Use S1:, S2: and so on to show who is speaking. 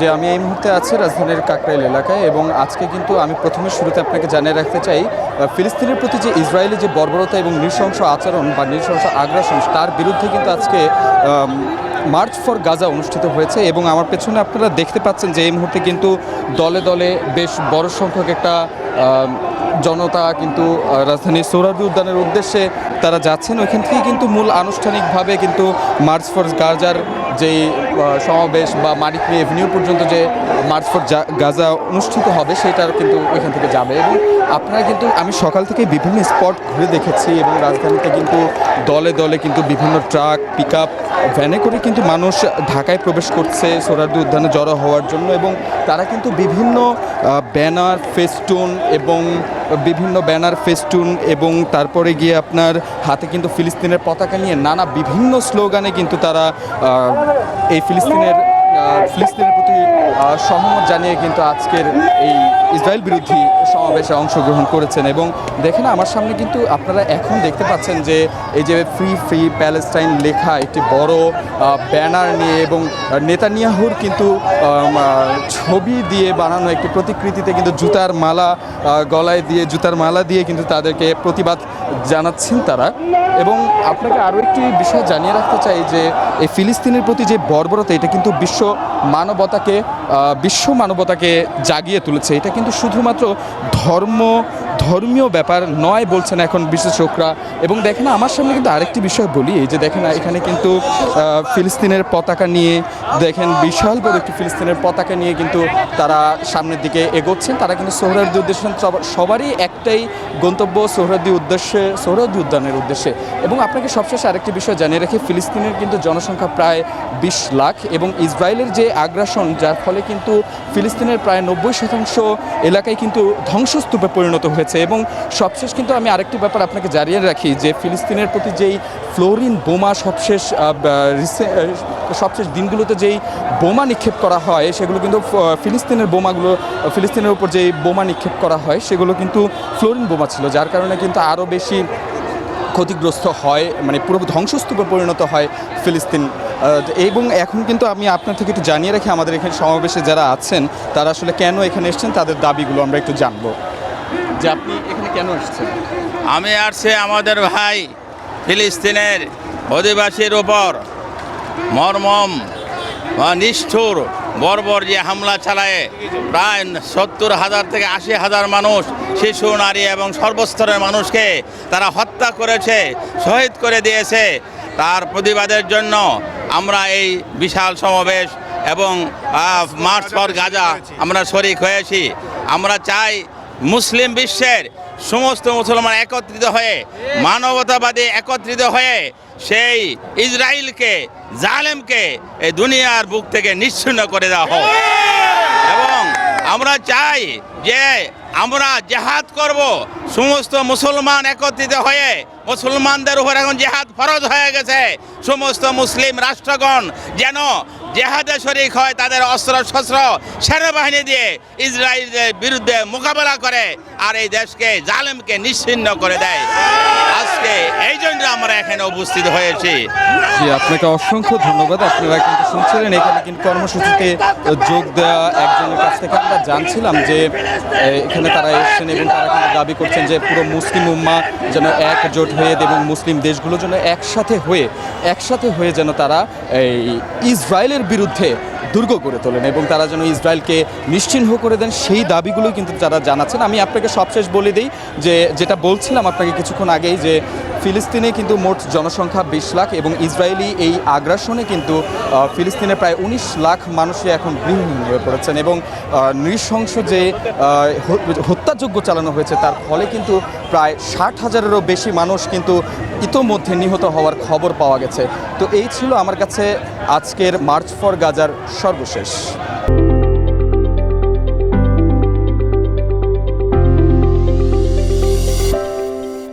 S1: যে আমি এই মুহূর্তে আছি রাজধানীর কাকরাইল এলাকায় এবং আজকে কিন্তু আমি প্রথমে শুরুতে আপনাকে জানিয়ে রাখতে চাই ফিলিস্তিনের প্রতি যে ইসরায়েলি যে বর্বরতা এবং নৃশংস আচরণ বা নৃশংস আগ্রাসন তার বিরুদ্ধে কিন্তু আজকে মার্চ ফর গাজা অনুষ্ঠিত হয়েছে এবং আমার পেছনে আপনারা দেখতে পাচ্ছেন যে এই মুহূর্তে কিন্তু দলে দলে বেশ বড় সংখ্যক একটা জনতা কিন্তু রাজধানীর সোহরাওয়ার্দী উদ্যানের উদ্দেশ্যে তারা যাচ্ছেন। ওইখান থেকে কিন্তু মূল আনুষ্ঠানিকভাবে কিন্তু মার্চ ফর গাজার যেই সমাবেশ বা মানিকমি এভিনিউ পর্যন্ত যে মার্চ ফর গাজা অনুষ্ঠিত হবে সেটার কিন্তু ওইখান থেকে যাবে। এবং আপনারা কিন্তু আমি সকাল থেকে বিভিন্ন স্পট ঘুরে দেখেছি এবং রাজধানীতে কিন্তু দলে দলে কিন্তু বিভিন্ন ট্রাক পিক আপ ভ্যানে করে কিন্তু মানুষ ঢাকায় প্রবেশ করছে সোহরাওয়ার্দী উদ্যানে জড়ো হওয়ার জন্য এবং তারা কিন্তু বিভিন্ন ব্যানার ফেস্টুন এবং তারপরে গিয়ে আপনার হাতে কিন্তু ফিলিস্তিনের পতাকা নিয়ে নানা বিভিন্ন স্লোগানে কিন্তু তারা এই ফিলিস্তিনের প্রতি সহমত জানিয়ে কিন্তু আজকের এই ইসরায়েল বিরোধী সমাবেশে অংশগ্রহণ করেছেন। এবং দেখেন আমার সামনে কিন্তু আপনারা এখন দেখতে পাচ্ছেন যে এই যে ফ্রি প্যালেস্টাইন লেখা একটি বড় ব্যানার নিয়ে এবং নেতানিয়াহুর কিন্তু ছবি দিয়ে বানানো একটি প্রতিকৃতিতে কিন্তু জুতার মালা দিয়ে কিন্তু তাদেরকে প্রতিবাদ জানাচ্ছেন তারা। এবং আপনাকে আরও একটি বিষয় জানিয়ে রাখতে চাই যে এই ফিলিস্তিনের প্রতি যে বর্বরতা এটা কিন্তু বিশ্ব মানবতাকে জাগিয়ে তুলেছে। এটা কিন্তু শুধুমাত্র ধর্মীয় ব্যাপার নয় বলছেন এখন বিশেষজ্ঞরা। এবং দেখেন আমার সামনে কিন্তু আরেকটি বিষয় বলি, এই যে দেখেন এখানে কিন্তু ফিলিস্তিনের পতাকা নিয়ে দেখেন বিশাল বড় একটি ফিলিস্তিনের পতাকা নিয়ে কিন্তু তারা সামনের দিকে এগোচ্ছেন। তারা কিন্তু সোহরাওয়ার্দী উদ্দেশ্যে সবারই একটাই গন্তব্য সোহরাওয়ার্দী উদ্যানের উদ্দেশ্যে। এবং আপনাকে সবশেষে আরেকটি বিষয় জানিয়ে রাখি, ফিলিস্তিনের কিন্তু জনসংখ্যা প্রায় 20 লাখ এবং ইসরায়েলের যে আগ্রাসন যার ফলে কিন্তু ফিলিস্তিনের প্রায় 90% এলাকায় কিন্তু ধ্বংসস্তূপে পরিণত হয়েছে। এবং সবশেষ কিন্তু আমি আরেকটি ব্যাপার আপনাকে জানিয়ে রাখি যে ফিলিস্তিনের প্রতি যেই ফ্লোরিন বোমা সবশেষ দিনগুলোতে যেই বোমা নিক্ষেপ করা হয় সেগুলো কিন্তু ফিলিস্তিনের উপর যেই বোমা নিক্ষেপ করা হয় সেগুলো কিন্তু ফ্লোরিন বোমা ছিল, যার কারণে কিন্তু আরও বেশি ক্ষতিগ্রস্ত হয়, মানে পুরো ধ্বংসস্তূপে পরিণত হয় ফিলিস্তিন। এবং এখন কিন্তু আমি আপনার থেকে একটু জানিয়ে রাখি আমাদের এখানে সমাবেশে যারা আছেন তারা আসলে কেন এখানে এসেছেন, তাদের দাবিগুলো আমরা একটু জানবো। যে আপনি এখানে কেন এসেছেন?
S2: আমি আসছি আমাদের ভাই ফিলিস্তিনের অধিবাসীর ওপর মর্মম নিষ্ঠুর বর্বর যে হামলা চালায় প্রায় 70,000 থেকে 80,000 মানুষ, শিশু, নারী এবং সর্বস্তরের মানুষকে তারা হত্যা করেছে, শহীদ করে দিয়েছে। তার প্রতিবাদের জন্য আমরা এই বিশাল সমাবেশ এবং মার্চ ফর গাজা আমরা শরিক হয়েছি। আমরা চাই মুসলিম বিশ্বের সমস্ত মুসলমান একত্রিত হয়ে মানবতাবাদী একত্রিত হয়ে সেই ইসরায়েলকে জালেমকে এই দুনিয়ার বুক থেকে নিশ্চিহ্ন করে দেওয়া হোক। এবং আমরা চাই যে আমরা জেহাদ করব, সমস্ত মুসলমান একত্রিত হয়ে, মুসলমানদের উপর এখন জেহাদ ফরজ হয়ে গেছে। সমস্ত মুসলিম রাষ্ট্রগণ যেন জেহাদে শরিক হয়, তাদের অস্ত্র শস্ত্র সেনাবাহিনী দিয়ে ইসরায়েলের বিরুদ্ধে মোকাবেলা করে আর এই দেশকে জালেমকে নিশ্চিহ্ন করে দেয়। আজকে এই জন্য আমরা এখানে উপস্থিত হয়েছি।
S1: জি, আপনাকে অসংখ্য ধন্যবাদ। আপনারা কিন্তু শুনছিলেন এখানে কিন্তু কর্মসূচিতে যোগ দেওয়া একজনের কাছ থেকে আমরা জানছিলাম যে এখানে তারা এসেছেন এবং তারা কিন্তু দাবি করছেন যে পুরো মুসলিম উম্মাহ যেন একজোট হয়ে এবং মুসলিম দেশগুলো যেন একসাথে হয়ে যেন তারা এই ইসরায়েলের বিরুদ্ধে দুর্গ করে তোলেন এবং তারা যেন ইসরায়েলকে নিশ্চিহ্ন করে দেন, সেই দাবিগুলো কিন্তু তারা জানাচ্ছেন। আমি আপনাকে সবশেষ বলে দিই যে যেটা বলছিলাম আপনাকে কিছুক্ষণ আগেই, যে ফিলিস্তিনে কিন্তু মোট জনসংখ্যা 20 লাখ এবং ইসরায়েলি এই আগ্রাসনে কিন্তু ফিলিস্তিনে প্রায় 19 লাখ মানুষই এখন গৃহহীন হয়ে পড়েছেন এবং নৃশংস যে হত্যাযজ্ঞ চালানো হয়েছে তার ফলে কিন্তু প্রায় 60,000-এরও বেশি মানুষ কিন্তু ইতোমধ্যে নিহত হওয়ার খবর পাওয়া গেছে। তো এই ছিল আমার কাছে আজকের মার্চ ফর গাজার সর্বশেষ।